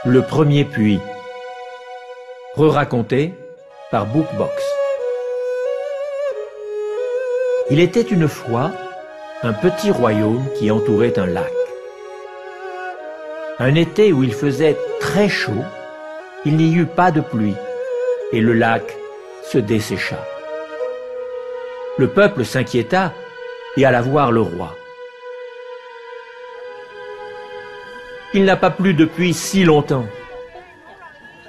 Le premier puits. Re-raconté par Bookbox. Il était une fois un petit royaume qui entourait un lac. Un été où il faisait très chaud, il n'y eut pas de pluie et le lac se dessécha. Le peuple s'inquiéta et alla voir le roi. « Il n'a pas plu depuis si longtemps.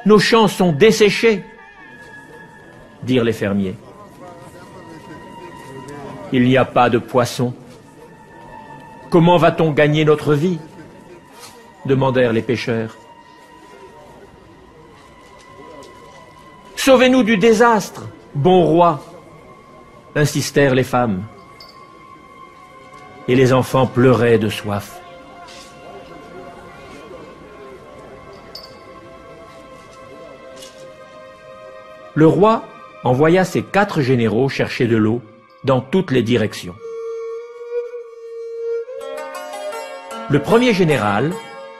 Nos champs sont desséchés, » dirent les fermiers. « Il n'y a pas de poissons. Comment va-t-on gagner notre vie ?» demandèrent les pêcheurs. « Sauvez-nous du désastre, bon roi !» insistèrent les femmes. Et les enfants pleuraient de soif. Le roi envoya ses 4 généraux chercher de l'eau dans toutes les directions. Le premier général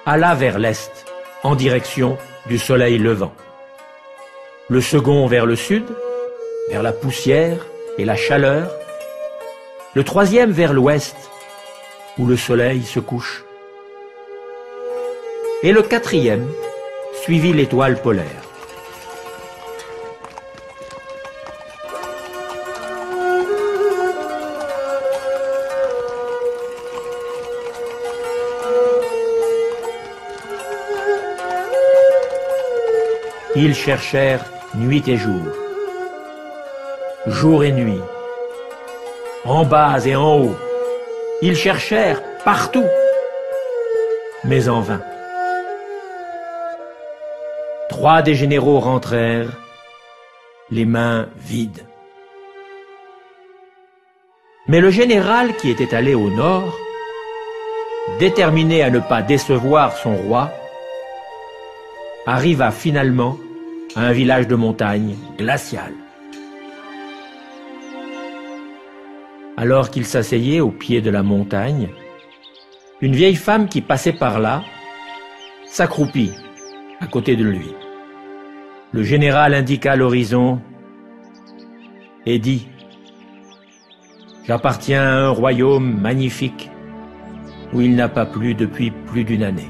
alla vers l'est, en direction du soleil levant. Le second vers le sud, vers la poussière et la chaleur. Le troisième vers l'ouest, où le soleil se couche. Et le quatrième suivit l'étoile polaire. Ils cherchèrent nuit et jour et nuit, en bas et en haut. Ils cherchèrent partout, mais en vain. 3 des généraux rentrèrent, les mains vides. Mais le général qui était allé au nord, déterminé à ne pas décevoir son roi, arriva finalement à un village de montagne glacial. Alors qu'il s'asseyait au pied de la montagne, une vieille femme qui passait par là s'accroupit à côté de lui. Le général indiqua l'horizon et dit « J'appartiens à un royaume magnifique où il n'a pas plu depuis plus d'une année.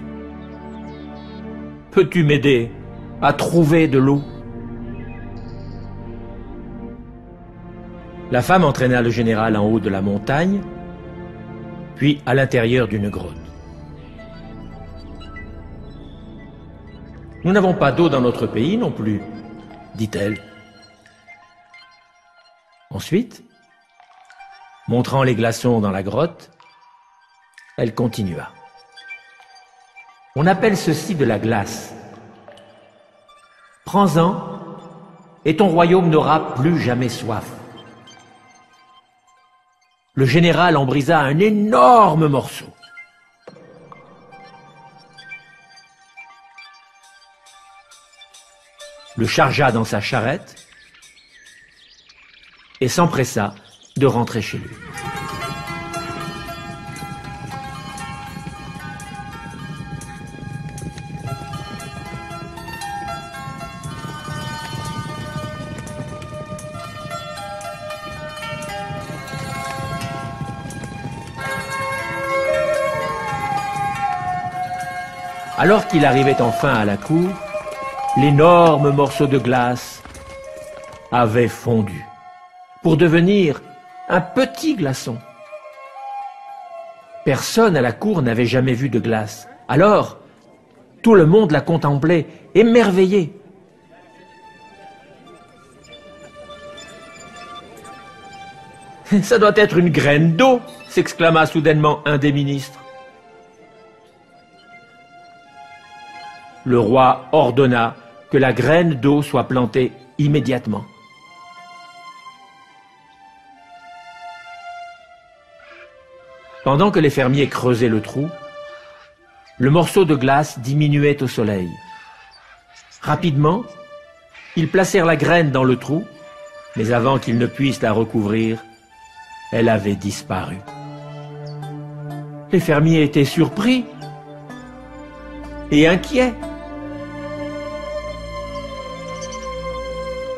Peux-tu m'aider à trouver de l'eau ?» La femme entraîna le général en haut de la montagne, puis à l'intérieur d'une grotte. « Nous n'avons pas d'eau dans notre pays non plus, » dit-elle. Ensuite, montrant les glaçons dans la grotte, elle continua. « On appelle ceci de la glace. Prends-en, et ton royaume n'aura plus jamais soif. » Le général en brisa un énorme morceau. Le chargea dans sa charrette et s'empressa de rentrer chez lui. Alors qu'il arrivait enfin à la cour, l'énorme morceau de glace avait fondu pour devenir un petit glaçon. Personne à la cour n'avait jamais vu de glace. Alors, tout le monde la contemplait, émerveillé. « Ça doit être une graine d'eau !» s'exclama soudainement un des ministres. Le roi ordonna que la graine d'eau soit plantée immédiatement. Pendant que les fermiers creusaient le trou, le morceau de glace diminuait au soleil. Rapidement, ils placèrent la graine dans le trou, mais avant qu'ils ne puissent la recouvrir, elle avait disparu. Les fermiers étaient surpris et inquiets.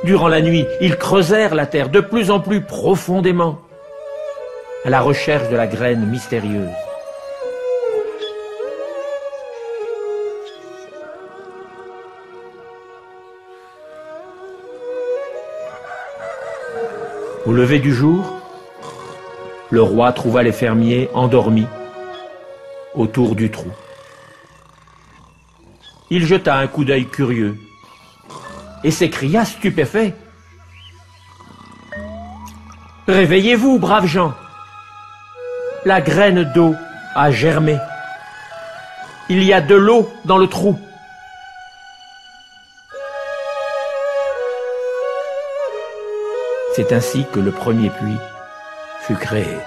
Durant la nuit, ils creusèrent la terre de plus en plus profondément, à la recherche de la graine mystérieuse. Au lever du jour, le roi trouva les fermiers endormis autour du trou. Il jeta un coup d'œil curieux et s'écria stupéfait. « Réveillez-vous, braves gens! La graine d'eau a germé. Il y a de l'eau dans le trou. » C'est ainsi que le premier puits fut créé.